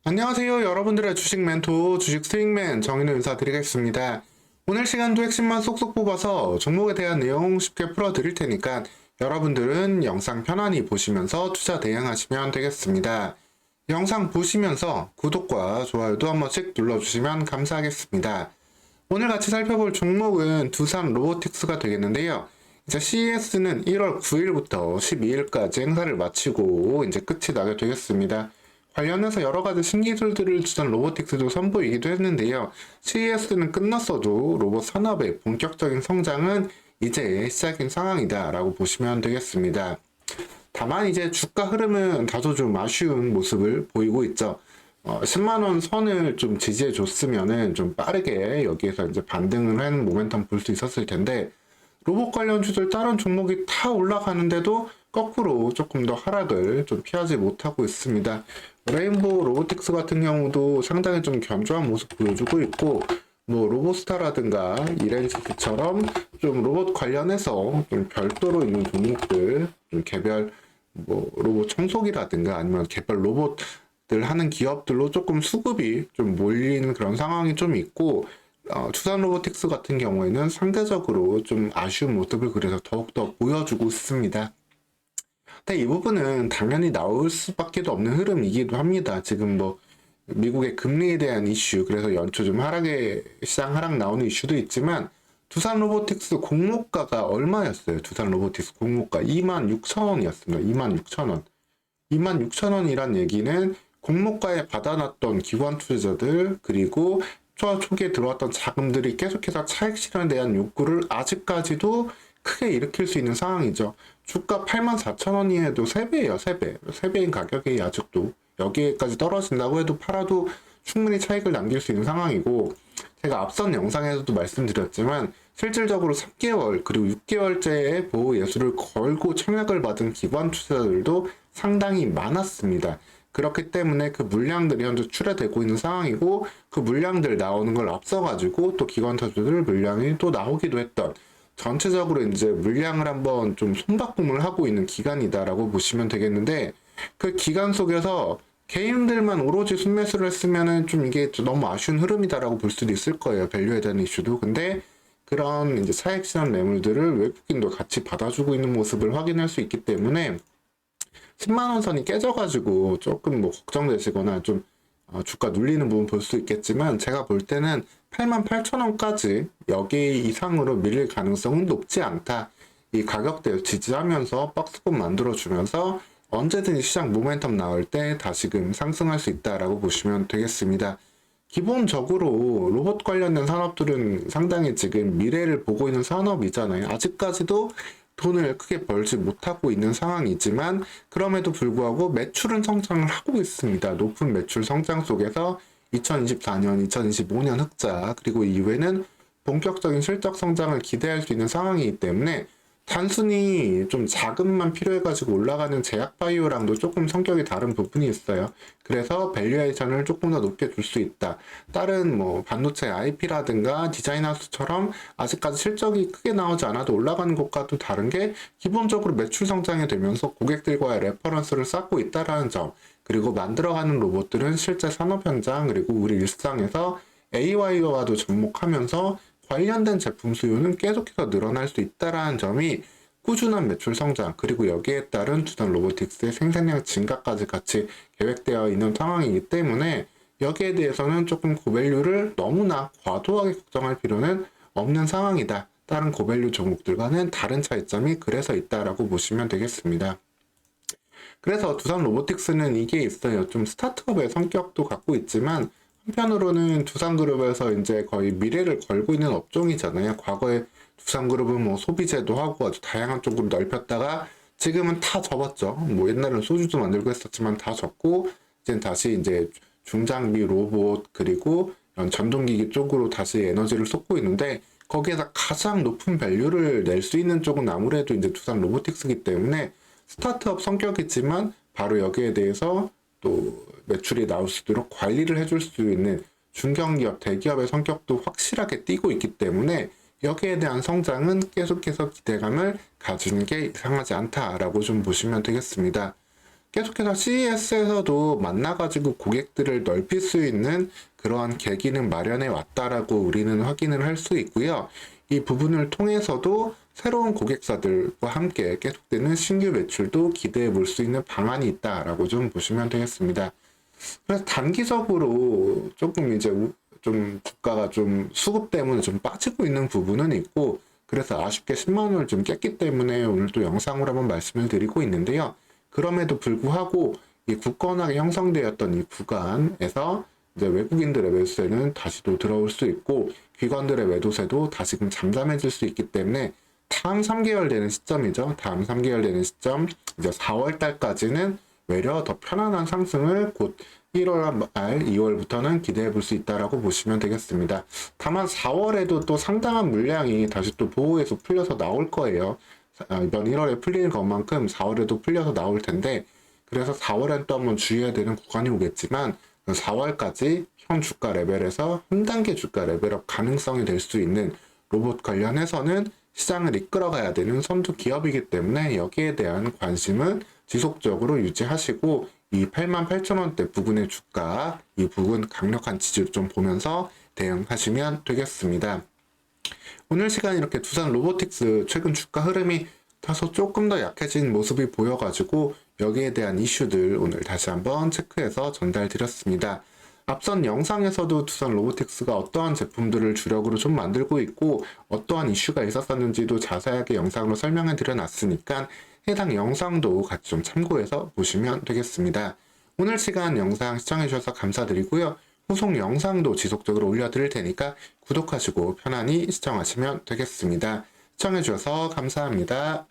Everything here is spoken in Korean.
안녕하세요. 여러분들의 주식 멘토, 주식 스윙맨 정의는 인사드리겠습니다. 오늘 시간도 핵심만 쏙쏙 뽑아서 종목에 대한 내용 쉽게 풀어드릴 테니까 여러분들은 영상 편안히 보시면서 투자 대응하시면 되겠습니다. 영상 보시면서 구독과 좋아요도 한 번씩 눌러주시면 감사하겠습니다. 오늘 같이 살펴볼 종목은 두산 로보틱스가 되겠는데요. 이제 CES는 1월 9일부터 12일까지 행사를 마치고 이제 끝이 나게 되겠습니다. 관련해서 여러 가지 신기술들을 두산 로보틱스도 선보이기도 했는데요. CES는 끝났어도 로봇 산업의 본격적인 성장은 이제 시작인 상황이다라고 보시면 되겠습니다. 다만 이제 주가 흐름은 다소 좀 아쉬운 모습을 보이고 있죠. 10만원 선을 좀 지지해 줬으면은 좀 빠르게 여기에서 이제 반등을 하는 모멘텀 볼 수 있었을 텐데, 로봇 관련주들 다른 종목이 다 올라가는데도 거꾸로 조금 더 하락을 좀 피하지 못하고 있습니다. 레인보우 로보틱스 같은 경우도 상당히 좀 견조한 모습 보여주고 있고, 뭐 로보스타라든가 이렌시스처럼 좀 로봇 관련해서 좀 별도로 있는 종목들, 좀 개별 뭐 로봇 청소기라든가 아니면 개별 로봇들 하는 기업들로 조금 수급이 좀 몰리는 그런 상황이 좀 있고, 두산 로보틱스 같은 경우에는 상대적으로 좀 아쉬운 모습을 그래서 더욱더 보여주고 있습니다. 근데 이 부분은 당연히 나올 수밖에 없는 흐름이기도 합니다. 지금 뭐 미국의 금리에 대한 이슈, 그래서 연초 좀 시장 하락 나오는 이슈도 있지만, 두산 로보틱스 공모가가 얼마였어요? 두산 로보틱스 공모가 26,000원이었습니다. 26,000원. 26,000원이란 얘기는 공모가에 받아놨던 기관 투자자들, 그리고 초기에 들어왔던 자금들이 계속해서 차익 실현에 대한 욕구를 아직까지도 크게 일으킬 수 있는 상황이죠. 주가 84,000원이어도 3배예요, 3배. 3배인 가격이 아직도 여기까지 떨어진다고 해도 팔아도 충분히 차익을 남길 수 있는 상황이고, 제가 앞선 영상에서도 말씀드렸지만 실질적으로 3개월 그리고 6개월째의 보호 예수를 걸고 청약을 받은 기관 투자자들도 상당히 많았습니다. 그렇기 때문에 그 물량들이 현재 출하되고 있는 상황이고, 그 물량들 나오는 걸 앞서가지고 또 기관 투자자들 물량이 또 나오기도 했던, 전체적으로 이제 물량을 한번 좀 손바꿈을 하고 있는 기간이다라고 보시면 되겠는데, 그 기간 속에서 개인들만 오로지 순매수를 했으면은 좀 이게 좀 너무 아쉬운 흐름이다라고 볼 수도 있을 거예요. 밸류에 대한 이슈도. 근데 그런 이제 차익 실현 매물들을 외국인도 같이 받아주고 있는 모습을 확인할 수 있기 때문에 10만원 선이 깨져가지고 조금 뭐 걱정되시거나 좀 주가 눌리는 부분 볼 수 있겠지만, 제가 볼 때는 88,000원까지 여기 이상으로 밀릴 가능성은 높지 않다. 이 가격대를 지지하면서 박스권 만들어주면서 언제든지 시장 모멘텀 나올 때 다시금 상승할 수 있다라고 보시면 되겠습니다. 기본적으로 로봇 관련된 산업들은 상당히 지금 미래를 보고 있는 산업이잖아요. 아직까지도 돈을 크게 벌지 못하고 있는 상황이지만, 그럼에도 불구하고 매출은 성장을 하고 있습니다. 높은 매출 성장 속에서 2024년, 2025년 흑자, 그리고 이후에는 본격적인 실적 성장을 기대할 수 있는 상황이기 때문에, 단순히 좀 자금만 필요해가지고 올라가는 제약바이오랑도 조금 성격이 다른 부분이 있어요. 그래서 밸류에이션을 조금 더 높게 줄 수 있다. 다른 뭐 반도체 IP라든가 디자인하우스처럼 아직까지 실적이 크게 나오지 않아도 올라가는 것과도 다른 게, 기본적으로 매출 성장이 되면서 고객들과의 레퍼런스를 쌓고 있다라는 점, 그리고 만들어가는 로봇들은 실제 산업 현장 그리고 우리 일상에서 AI와도 접목하면서 관련된 제품 수요는 계속해서 늘어날 수 있다라는 점이 꾸준한 매출 성장, 그리고 여기에 따른 두산 로보틱스의 생산량 증가까지 같이 계획되어 있는 상황이기 때문에, 여기에 대해서는 조금 고밸류를 너무나 과도하게 걱정할 필요는 없는 상황이다. 다른 고밸류 종목들과는 다른 차이점이 그래서 있다라고 보시면 되겠습니다. 그래서 두산 로보틱스는 이게 있어요. 좀 스타트업의 성격도 갖고 있지만, 한편으로는 두산그룹에서 이제 거의 미래를 걸고 있는 업종이잖아요. 과거에 두산그룹은 뭐 소비재도 하고 아주 다양한 쪽으로 넓혔다가 지금은 다 접었죠. 뭐 옛날에는 소주도 만들고 했었지만 다 접고, 이제 다시 이제 중장비 로봇 그리고 이런 전동기기 쪽으로 다시 에너지를 쏟고 있는데, 거기에서 가장 높은 밸류를 낼 수 있는 쪽은 아무래도 이제 두산 로보틱스이기 때문에, 스타트업 성격이지만 바로 여기에 대해서 또 매출이 나올 수 있도록 관리를 해줄 수 있는 중견기업, 대기업의 성격도 확실하게 띄고 있기 때문에, 여기에 대한 성장은 계속해서 기대감을 가지는 게 이상하지 않다라고 좀 보시면 되겠습니다. 계속해서 CES에서도 만나가지고 고객들을 넓힐 수 있는 그러한 계기는 마련해 왔다라고 우리는 확인을 할 수 있고요. 이 부분을 통해서도 새로운 고객사들과 함께 계속되는 신규 매출도 기대해 볼 수 있는 방안이 있다라고 좀 보시면 되겠습니다. 그래서 단기적으로 조금 이제 좀 주가가 좀 수급 때문에 좀 빠지고 있는 부분은 있고, 그래서 아쉽게 10만 원을 좀 깼기 때문에 오늘 또 영상으로 한번 말씀을 드리고 있는데요. 그럼에도 불구하고 이 굳건하게 형성되었던 이 구간에서 이제 외국인들의 매수세는 다시 또 들어올 수 있고, 기관들의 매도세도 다시금 잠잠해질 수 있기 때문에 다음 3개월 되는 시점이죠. 다음 3개월 되는 시점, 이제 4월 달까지는 외려 더 편안한 상승을 곧 1월 말 2월부터는 기대해 볼 수 있다라고 보시면 되겠습니다. 다만 4월에도 또 상당한 물량이 다시 또 보호에서 풀려서 나올 거예요. 이번 1월에 풀리는 것만큼 4월에도 풀려서 나올 텐데, 그래서 4월엔 또 한번 주의해야 되는 구간이 오겠지만 4월까지 현 주가 레벨에서 한 단계 주가 레벨업 가능성이 될 수 있는 로봇 관련해서는 시장을 이끌어가야 되는 선두 기업이기 때문에 여기에 대한 관심은 지속적으로 유지하시고, 이 88,000원대 부근의 주가, 이 부근 강력한 지지를 좀 보면서 대응하시면 되겠습니다. 오늘 시간 이렇게 두산 로보틱스 최근 주가 흐름이 다소 조금 더 약해진 모습이 보여가지고 여기에 대한 이슈들 오늘 다시 한번 체크해서 전달 드렸습니다. 앞선 영상에서도 두산 로보틱스가 어떠한 제품들을 주력으로 좀 만들고 있고 어떠한 이슈가 있었었는지도 자세하게 영상으로 설명해 드려놨으니까 해당 영상도 같이 좀 참고해서 보시면 되겠습니다. 오늘 시간 영상 시청해 주셔서 감사드리고요. 후속 영상도 지속적으로 올려드릴 테니까 구독하시고 편안히 시청하시면 되겠습니다. 시청해 주셔서 감사합니다.